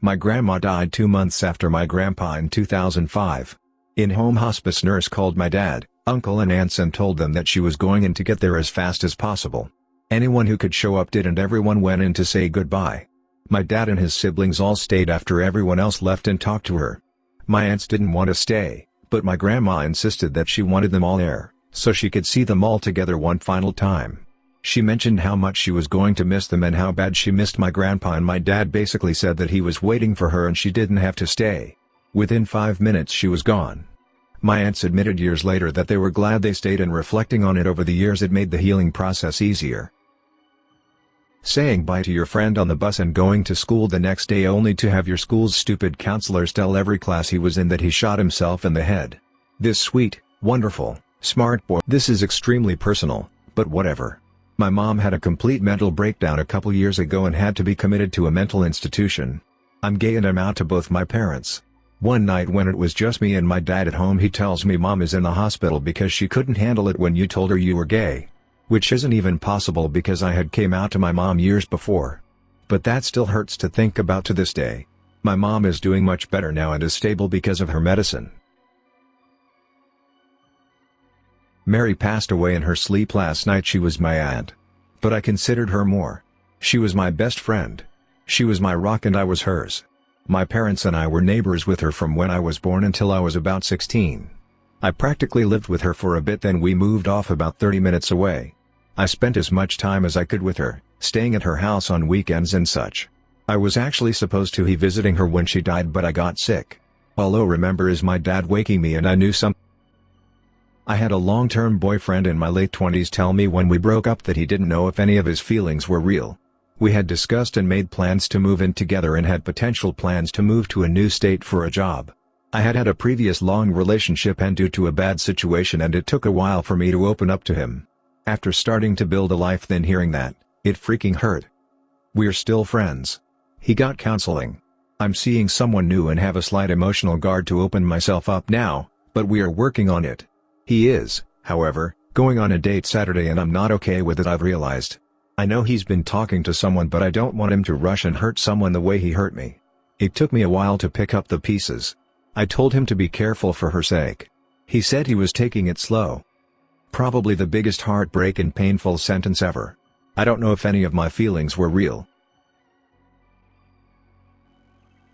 My grandma died 2 months after my grandpa in 2005. In-home hospice nurse called my dad, uncle and aunts and told them that she was going in to get there as fast as possible. Anyone who could show up did and everyone went in to say goodbye. My dad and his siblings all stayed after everyone else left and talked to her. My aunts didn't want to stay, but my grandma insisted that she wanted them all there, so she could see them all together one final time. She mentioned how much she was going to miss them and how bad she missed my grandpa, and my dad basically said that he was waiting for her and she didn't have to stay. Within 5 minutes she was gone. My aunts admitted years later that they were glad they stayed, and reflecting on it over the years it made the healing process easier. Saying bye to your friend on the bus and going to school the next day only to have your school's stupid counselors tell every class he was in that he shot himself in the head. This sweet, wonderful, smart boy. This is extremely personal, but whatever. My mom had a complete mental breakdown a couple years ago and had to be committed to a mental institution. I'm gay and I'm out to both my parents. One night when it was just me and my dad at home, he tells me mom is in the hospital because she couldn't handle it when you told her you were gay. Which isn't even possible because I had came out to my mom years before. But that still hurts to think about to this day. My mom is doing much better now and is stable because of her medicine. Mary passed away in her sleep last night. She was my aunt. But I considered her more. She was my best friend. She was my rock and I was hers. My parents and I were neighbors with her from when I was born until I was about 16. I practically lived with her for a bit, then we moved off about 30 minutes away. I spent as much time as I could with her, staying at her house on weekends and such. I was actually supposed to be visiting her when she died, but I got sick. All I remember is my dad waking me and I knew something. I had a long-term boyfriend in my late 20s tell me when we broke up that he didn't know if any of his feelings were real. We had discussed and made plans to move in together and had potential plans to move to a new state for a job. I had had a previous long relationship end due to a bad situation and it took a while for me to open up to him. After starting to build a life, then hearing that, it freaking hurt. We're still friends. He got counseling. I'm seeing someone new and have a slight emotional guard to open myself up now, but we are working on it. He is, however, going on a date Saturday and I'm not okay with it, I've realized. I know he's been talking to someone, but I don't want him to rush and hurt someone the way he hurt me. It took me a while to pick up the pieces. I told him to be careful for her sake. He said he was taking it slow. Probably the biggest heartbreak and painful sentence ever. I don't know if any of my feelings were real.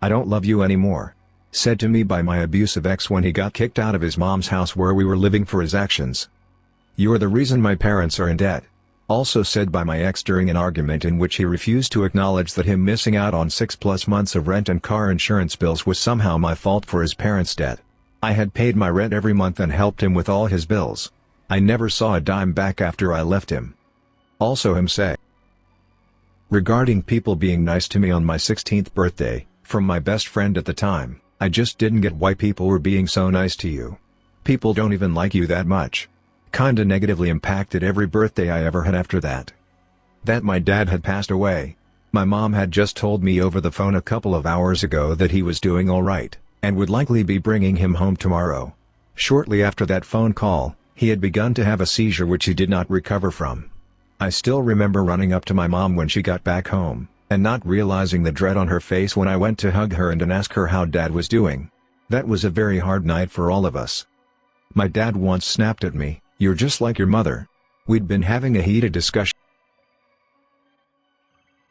I don't love you anymore. Said to me by my abusive ex when he got kicked out of his mom's house where we were living for his actions. You're the reason my parents are in debt. Also said by my ex during an argument in which he refused to acknowledge that him missing out on 6+ months of rent and car insurance bills was somehow my fault for his parents' debt. I had paid my rent every month and helped him with all his bills. I never saw a dime back after I left him. Also him say, regarding people being nice to me on my 16th birthday, from my best friend at the time, I just didn't get why people were being so nice to you. People don't even like you that much. Kinda negatively impacted every birthday I ever had after that. That my dad had passed away. My mom had just told me over the phone a couple of hours ago that he was doing alright, and would likely be bringing him home tomorrow. Shortly after that phone call, he had begun to have a seizure which he did not recover from. I still remember running up to my mom when she got back home, and not realizing the dread on her face when I went to hug her and ask her how dad was doing. That was a very hard night for all of us. My dad once snapped at me, "You're just like your mother." We'd been having a heated discussion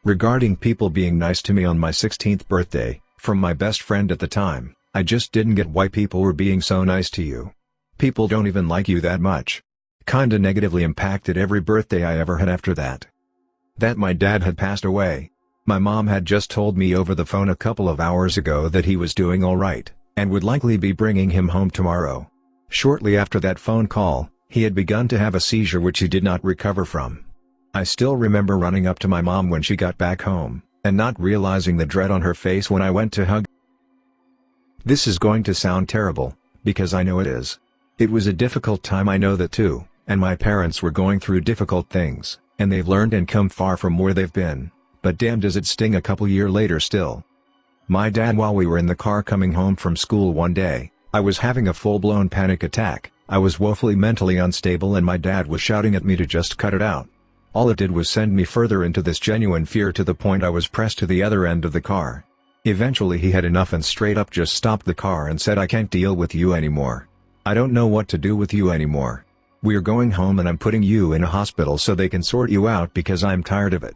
regarding people being nice to me on my 16th birthday, from my best friend at the time. I just didn't get why people were being so nice to you. People don't even like you that much. Kinda negatively impacted every birthday I ever had after that. That my dad had passed away. My mom had just told me over the phone a couple of hours ago that he was doing alright, and would likely be bringing him home tomorrow. Shortly after that phone call, he had begun to have a seizure which he did not recover from. I still remember running up to my mom when she got back home, and not realizing the dread on her face when I went to hug. This is going to sound terrible, because I know it is. It was a difficult time, I know that too, and my parents were going through difficult things, and they've learned and come far from where they've been, but damn does it sting a couple years later still. My dad, while we were in the car coming home from school one day, I was having a full-blown panic attack. I was woefully mentally unstable and my dad was shouting at me to just cut it out. All it did was send me further into this genuine fear to the point I was pressed to the other end of the car. Eventually he had enough and straight up just stopped the car and said, "I can't deal with you anymore. I don't know what to do with you anymore. We're going home and I'm putting you in a hospital so they can sort you out because I'm tired of it."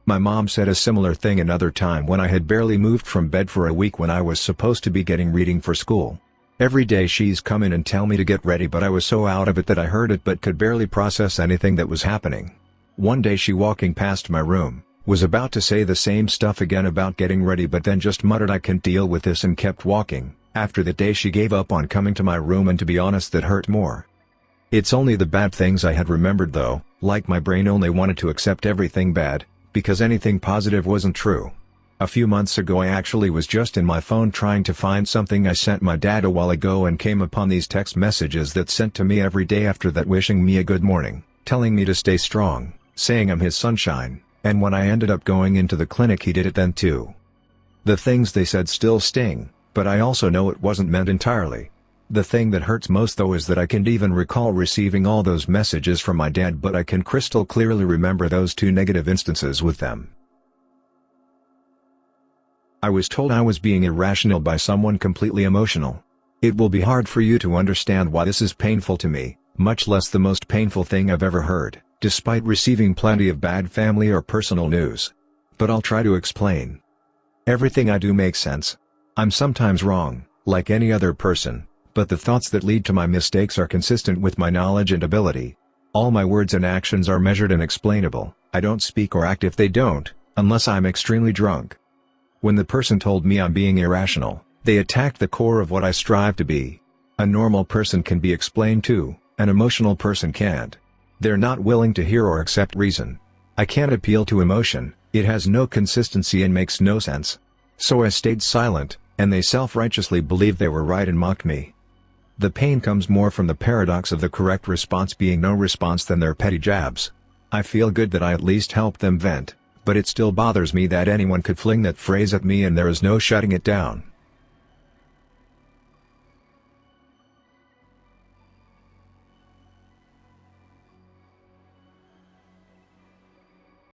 My mom said a similar thing another time when I had barely moved from bed for a week when I was supposed to be getting reading for school. Every day she's come in and tell me to get ready, but I was so out of it that I heard it but could barely process anything that was happening. One day she walking past my room, was about to say the same stuff again about getting ready but then just muttered, "I can't deal with this," and kept walking. After that day she gave up on coming to my room, and to be honest that hurt more. It's only the bad things I had remembered though, like my brain only wanted to accept everything bad, because anything positive wasn't true. A few months ago I actually was just in my phone trying to find something I sent my dad a while ago and came upon these text messages that sent to me every day after that, wishing me a good morning, telling me to stay strong, saying I'm his sunshine. And when I ended up going into the clinic he did it then too. The things they said still sting, but I also know it wasn't meant entirely. The thing that hurts most though is that I can't even recall receiving all those messages from my dad, but I can crystal clearly remember those two negative instances with them. I was told I was being irrational by someone completely emotional. It will be hard for you to understand why this is painful to me, much less the most painful thing I've ever heard, despite receiving plenty of bad family or personal news. But I'll try to explain. Everything I do makes sense. I'm sometimes wrong, like any other person, but the thoughts that lead to my mistakes are consistent with my knowledge and ability. All my words and actions are measured and explainable. I don't speak or act if they don't, unless I'm extremely drunk. When the person told me I'm being irrational, they attacked the core of what I strive to be. A normal person can be explained to, an emotional person can't. They're not willing to hear or accept reason. I can't appeal to emotion, it has no consistency and makes no sense. So I stayed silent, and they self-righteously believed they were right and mocked me. The pain comes more from the paradox of the correct response being no response than their petty jabs. I feel good that I at least helped them vent, but it still bothers me that anyone could fling that phrase at me and there is no shutting it down.